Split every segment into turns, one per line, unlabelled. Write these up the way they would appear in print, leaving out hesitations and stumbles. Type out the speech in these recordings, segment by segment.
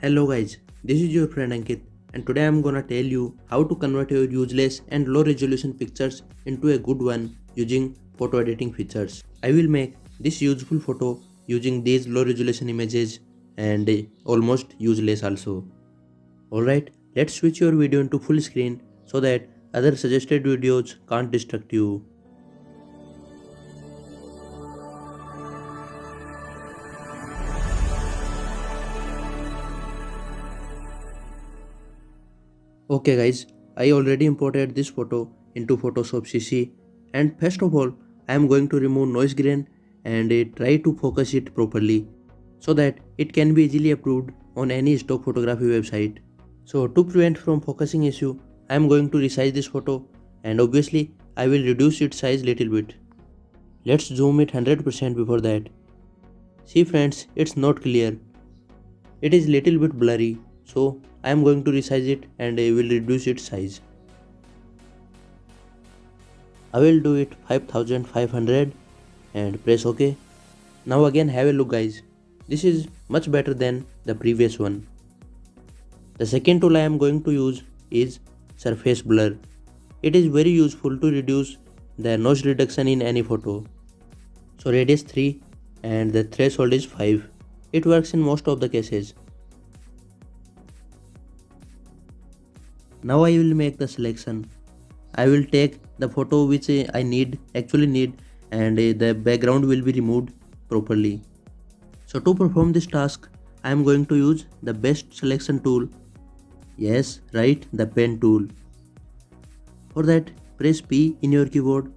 Hello guys, this is your friend Ankit and today I'm gonna tell you how to convert your useless and low resolution pictures into a good one using photo editing features. I will make this useful photo using these low resolution images and almost useless also. Alright, let's switch your video into full screen so that other suggested videos can't distract you. Okay guys, I already imported this photo into Photoshop CC and first of all I am going to remove noise grain and try to focus it properly so that it can be easily approved on any stock photography website. So to prevent from focusing issue, I am going to resize this photo and obviously I will reduce its size little bit. Let's zoom it 100% before that. See friends, it's not clear. It is little bit blurry, so I am going to resize it and I will reduce its size. I will do it 5500 and press OK. Now again have a look guys. This is much better than the previous one. The second tool I am going to use is surface blur. It is very useful to reduce the noise reduction in any photo. So radius 3 and the threshold is 5. It works in most of the cases. Now I will make the selection. I will take the photo which I actually need and the background will be removed properly. So to perform this task, I am going to use the best selection tool. Yes, right, the pen tool. For that, press P in your keyboard.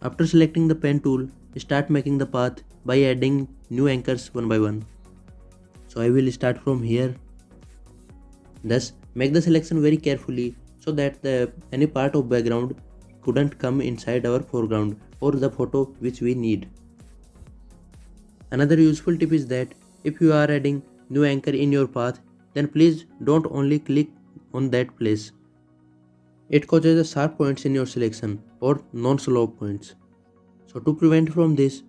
After selecting the pen tool, start making the path by adding new anchors one by one. So I will start from here. Thus, make the selection very carefully so that any part of background couldn't come inside our foreground or the photo which we need. Another useful tip is that if you are adding new anchor in your path, then please don't only click on that place. It causes the sharp points in your selection or non-slope points. So to prevent from this,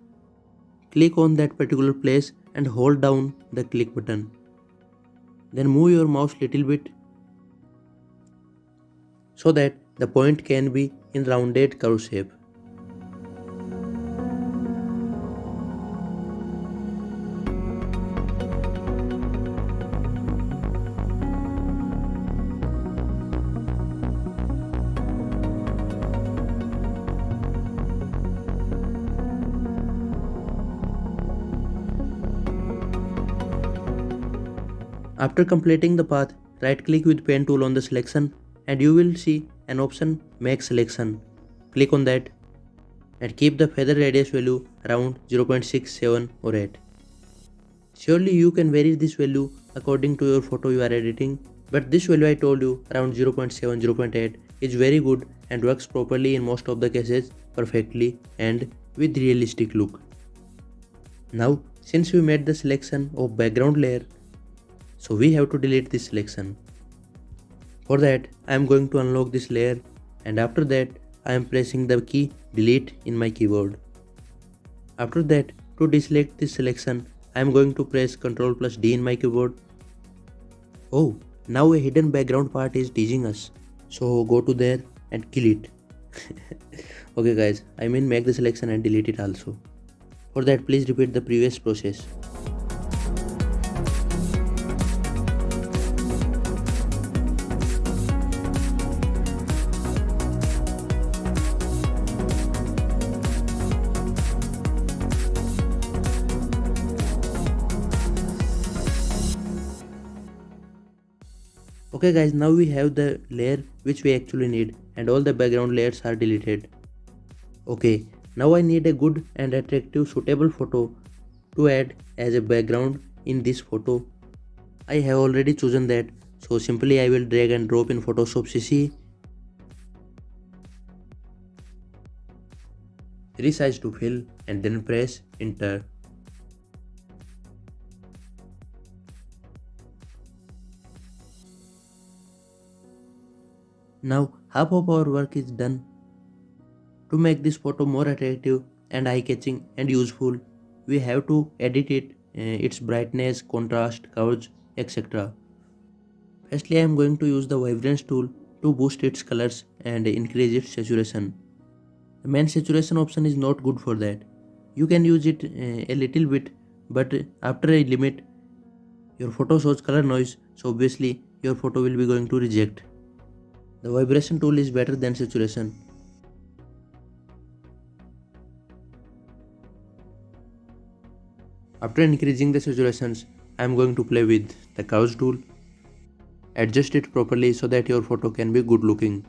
click on that particular place and hold down the click button. Then move your mouse little bit so that the point can be in rounded curve shape. After completing the path, right click with pen tool on the selection and you will see an option make selection. Click on that and keep the feather radius value around 0.67 or 8. Surely you can vary this value according to your photo you are editing, but this value I told you around 0.7 0.8 is very good and works properly in most of the cases perfectly and with realistic look. Now since we made the selection of background layer, so we have to delete this selection. For that, I am going to unlock this layer and after that, I am pressing the key delete in my keyboard. After that, to deselect this selection, I am going to press Ctrl plus D in my keyboard. Oh, now a hidden background part is teasing us. So go to there and kill it. Okay guys, I mean make the selection and delete it also. For that, please repeat the previous process. Okay guys, now we have the layer which we actually need and all the background layers are deleted. Okay, now I need a good and attractive suitable photo to add as a background in this photo. I have already chosen that, so simply I will drag and drop in Photoshop CC. Resize to fill and then press enter. Now half of our work is done. To make this photo more attractive and eye-catching and useful, we have to edit its brightness, contrast, curves, etc. Firstly, I am going to use the vibrance tool to boost its colors and increase its saturation. The main saturation option is not good for that. You can use it a little bit, but after a limit, your photo shows color noise, so obviously your photo will be going to reject. The vibration tool is better than saturation. After increasing the saturations, I am going to play with the curves tool. Adjust it properly so that your photo can be good looking.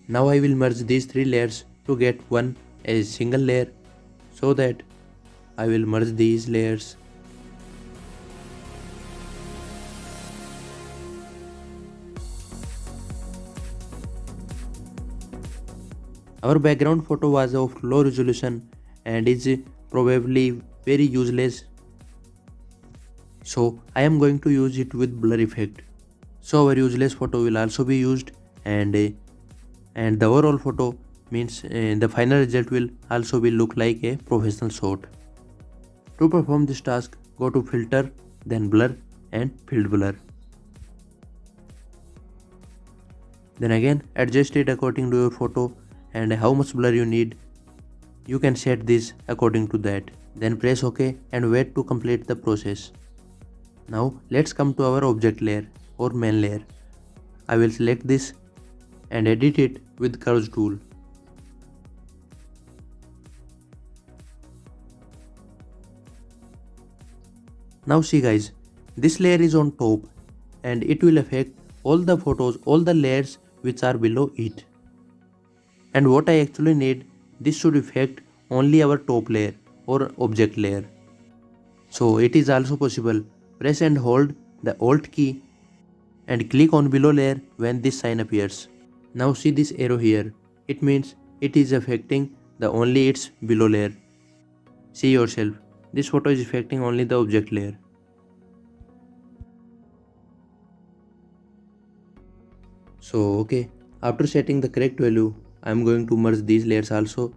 Now I will merge these three layers to get one a single layer, so that I will merge these layers. Our background photo was of low resolution and is probably very useless, so I am going to use it with blur effect. So our useless photo will also be used, and the overall photo means the final result will also be look like a professional shot. To perform this task, go to filter, then blur and field blur. Then again adjust it according to your photo and how much blur you need. You can set this according to that. Then press OK and wait to complete the process. Now let's come to our object layer or main layer. I will select this and edit it with curves tool. Now see guys, this layer is on top and it will affect all the photos, all the layers which are below it. And what I actually need, this should affect only our top layer or object layer. So it is also possible. Press and hold the Alt key and click on below layer when this sign appears. Now see this arrow here. It means it is affecting the only its below layer. See yourself. This photo is affecting only the object layer. So okay, after setting the correct value, I am going to merge these layers also.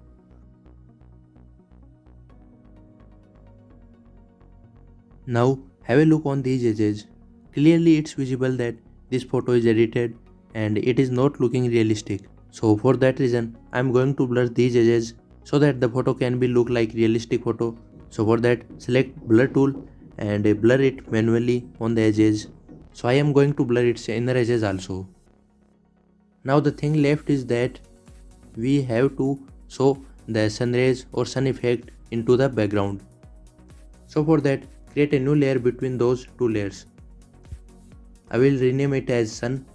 Now have a look on these edges. Clearly it's visible that this photo is edited and it is not looking realistic. So for that reason, I am going to blur these edges so that the photo can be look like realistic photo. So for that, select blur tool and blur it manually on the edges. So I am going to blur its inner edges also. Now the thing left is that we have to show the sun rays or sun effect into the background. So for that, create a new layer between those two layers. I will rename it as sun.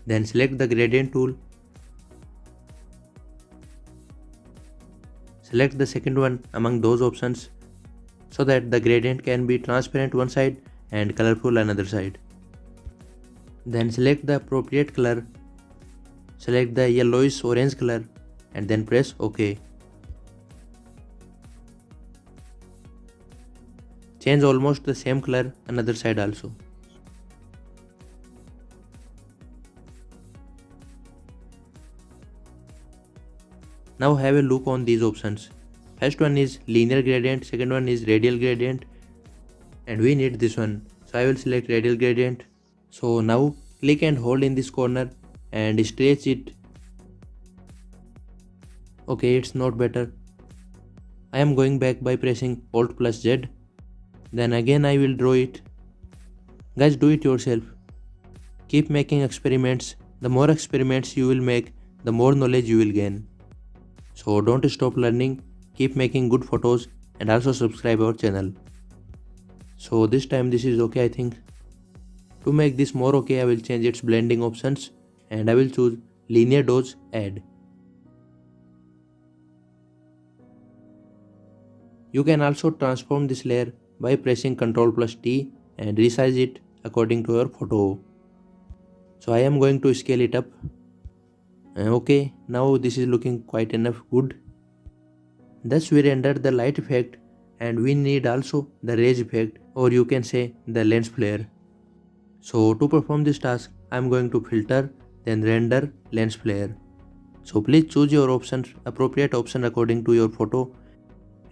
Then select the gradient tool. Select the second one among those options so that the gradient can be transparent one side and colorful another side. Then select the appropriate color. Select the yellowish orange color and then press OK. Change almost the same color another side also. Now have a look on these options. First one is linear gradient, second one is radial gradient, and we need this one. So I will select radial gradient. So now click and hold in this corner and stretch it. Okay, it's not better. I am going back by pressing Alt plus Z. Then again I will draw it. Guys, do it yourself. Keep making experiments. The more experiments you will make, the more knowledge you will gain. So don't stop learning, keep making good photos and also subscribe our channel. So this time this is okay I think. To make this more okay, I will change its blending options and I will choose linear dodge add. You can also transform this layer by pressing Ctrl plus T and resize it according to your photo. So I am going to scale it up. Okay, now this is looking quite enough good. Thus we render the light effect and we need also the rays effect, or you can say the lens flare. So to perform this task, I am going to filter, then render lens flare. So please choose your options, appropriate option according to your photo.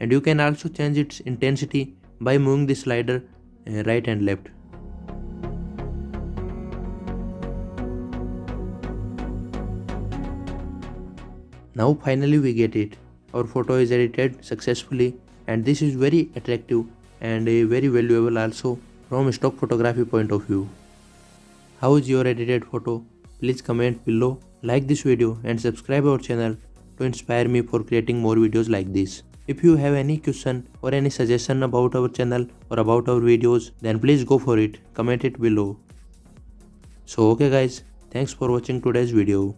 and you can also change its intensity by moving the slider right and left. Now finally we get it. Our photo is edited successfully, and this is very attractive and very valuable also from stock photography point of view. How is your edited photo? Please comment below, like this video and subscribe our channel to inspire me for creating more videos like this. If you have any question or any suggestion about our channel or about our videos, then please go for it, comment it below. So okay guys, thanks for watching today's video.